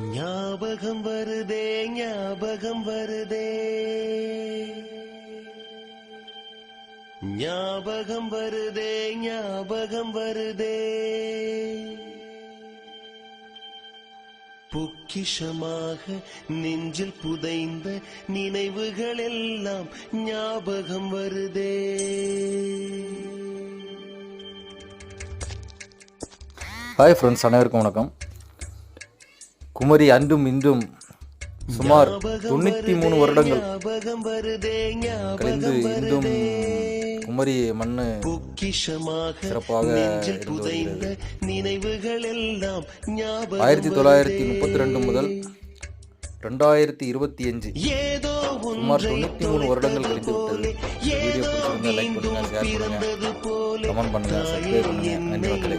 ஞாபகம் வருதே ஞாபகம் வருதே ஞாபகம் வருதே ஞாபகம் வருதே பொக்கிஷமாக நெஞ்சில் புதைந்த நினைவுகள் எல்லாம் ஞாபகம் வருதே. ஹாய் ஃப்ரெண்ட்ஸ், அனைவருக்கும் வணக்கம். குமரி அன்றும் இன்றும் சுமார் 93 வருடங்கள் கழிந்து இன்றும் குமரி மண்ணு சிறப்பாக இருந்து வருகிறது. 1932 முதல் 2025 சுமார் 93 வருடங்கள் கழிந்து விட்டது. வீடியோ பிடிச்சிருந்தா லைக் பண்ணுங்க, ஷேர் பண்ணுங்க, கமெண்ட் பண்ணுங்க, சப்ஸ்கிரைப் பண்ணுங்க. நன்றி மக்களே.